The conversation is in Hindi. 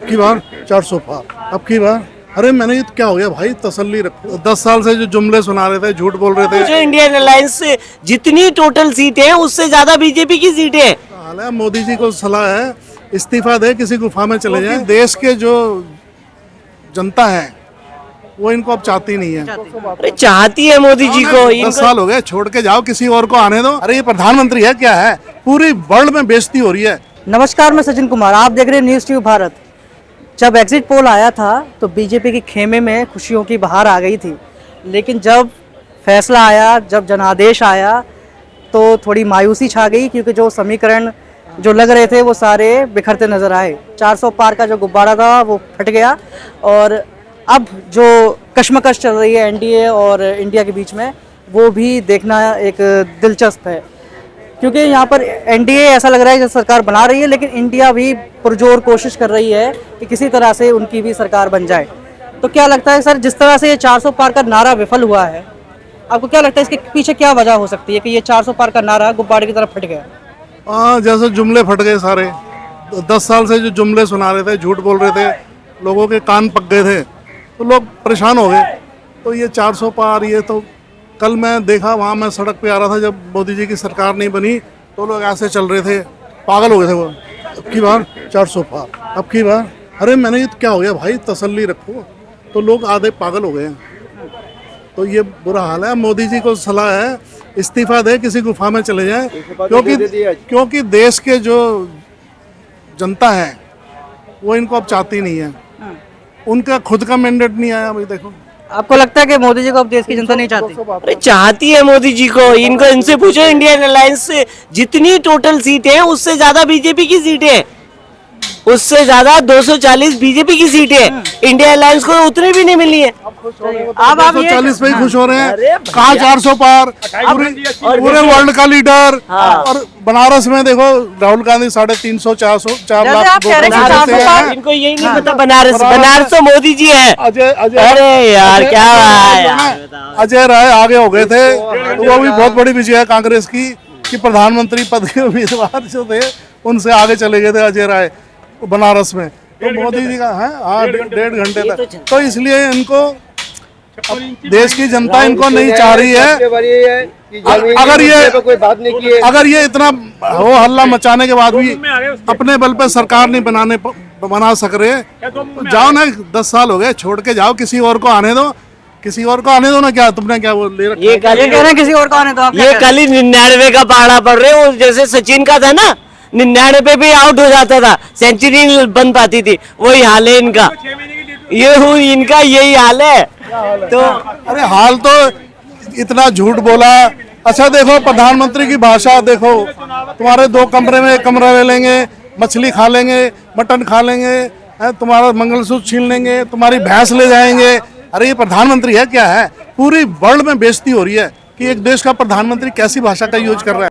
अब की बार 400 पार। अब की बार अरे मैंने ये क्या हो गया भाई, तसल्ली रखो। 10 साल से जो जुमले सुना रहे थे, झूठ बोल रहे थे। जो इंडियन अलायंस से जितनी टोटल सीटें हैं उससे ज्यादा बीजेपी की सीटें हैं। हाल है, मोदी जी को सलाह है इस्तीफा दे, किसी गुफा में चले जाए। देश के जो जनता है वो इनको अब चाहती नहीं है। अरे चाहती है मोदी जी को 10 साल हो गए, छोड़ के जाओ, किसी और को आने दो। अरे ये प्रधानमंत्री है क्या है, पूरी वर्ल्ड में बेइज्जती हो रही है। नमस्कार, मैं सचिन कुमार, आप देख रहे हैं न्यूज़ ट्यूब भारत। जब एग्जिट पोल आया था तो बीजेपी के खेमे में खुशियों की बहार आ गई थी, लेकिन जब फैसला आया, जब जनादेश आया तो थोड़ी मायूसी छा गई, क्योंकि जो समीकरण जो लग रहे थे वो सारे बिखरते नजर आए। 400 पार का जो गुब्बारा था वो फट गया और अब जो कश्मकश चल रही है एनडीए और इंडिया के बीच में, वो भी देखना एक दिलचस्प है, क्योंकि यहाँ पर एनडीए ऐसा लग रहा है कि सरकार बना रही है, लेकिन इंडिया भी पुरजोर कोशिश कर रही है कि किसी तरह से उनकी भी सरकार बन जाए। तो क्या लगता है सर, जिस तरह से ये 400 पार का नारा विफल हुआ है, आपको क्या लगता है इसके पीछे क्या वजह हो सकती है कि ये 400 पार का नारा गुब्बारे की तरफ फट गया? जैसे जुमले फट गए सारे। 10 साल से जो जुमले सुना रहे थे, झूठ बोल रहे थे, लोगों के कान पक गए थे, तो लोग परेशान हो गए। तो ये 400 पार, ये तो कल मैं देखा, वहाँ मैं सड़क पे आ रहा था जब मोदी जी की सरकार नहीं बनी, तो लोग ऐसे चल रहे थे, पागल हो गए थे वो। अब की बार 400 पार। अब की बार अरे मैंने ये क्या हो गया भाई, तसल्ली रखो। तो लोग आधे पागल हो गए हैं। तो ये बुरा हाल है। मोदी जी को सलाह है इस्तीफा दे, किसी गुफा में चले जाए, क्योंकि देश के जो जनता है वो इनको अब चाहती नहीं है। उनका खुद का मैंडेट नहीं आया अभी। देखो, आपको लगता है कि मोदी जी को अब देश की जनता नहीं चाहती? अरे चाहती है मोदी जी को, इनसे पूछो इंडियन अलायंस से जितनी टोटल सीटें हैं उससे ज्यादा बीजेपी की सीटें हैं। उससे ज्यादा 240 बीजेपी की सीटें, इंडिया अलायंस को उतनी भी नहीं मिली है। अब 240 पे ही खुश हो रहे हैं। कहाँ 400 पार, पूरे वर्ल्ड का लीडर। और बनारस में देखो, राहुल गांधी 350 4 लाख इनको यही नहीं पता बनारस तो मोदी जी है। अरे यार क्या अजय राय आगे हो गए थे, तो वो भी बहुत बड़ी विजय है कांग्रेस की, कि प्रधानमंत्री पद के उम्मीदवार जो थे उनसे आगे चले गए थे अजय राय बनारस में। तो मोदी जी का है 1.5 घंटे तक। तो इसलिए इनको, देश की जनता इनको नहीं चाह रही है। अगर ये इतना हो हल्ला मचाने के बाद भी अपने बल पे सरकार नहीं बना सक रहे, तो जाओ ना, 10 साल हो गए, छोड़ के जाओ, किसी और को आने दो। किसी और को आने दो ना। क्या तुमने क्या वो ले रखा? ये कह रहे हैं किसी और को आने दो। ये कल ही 99 का पहाड़ा पड़ रहे हो, जैसे सचिन का था ना, 99 भी आउट हो जाता था, सेंचुरी बन पाती थी, वही हाल है इनका। इनका यही हाल है। तो अरे हाल तो इतना झूठ बोला। अच्छा देखो, प्रधानमंत्री की भाषा देखो, तुम्हारे 2 कमरे में 1 कमरा ले लेंगे, मछली खा लेंगे, मटन खा लेंगे, तुम्हारा मंगलसूत्र छीन लेंगे, तुम्हारी भैंस ले जाएंगे। अरे ये प्रधानमंत्री है क्या है, पूरी वर्ल्ड में बेइज्जती हो रही है कि एक देश का प्रधानमंत्री कैसी भाषा का यूज कर रहा है।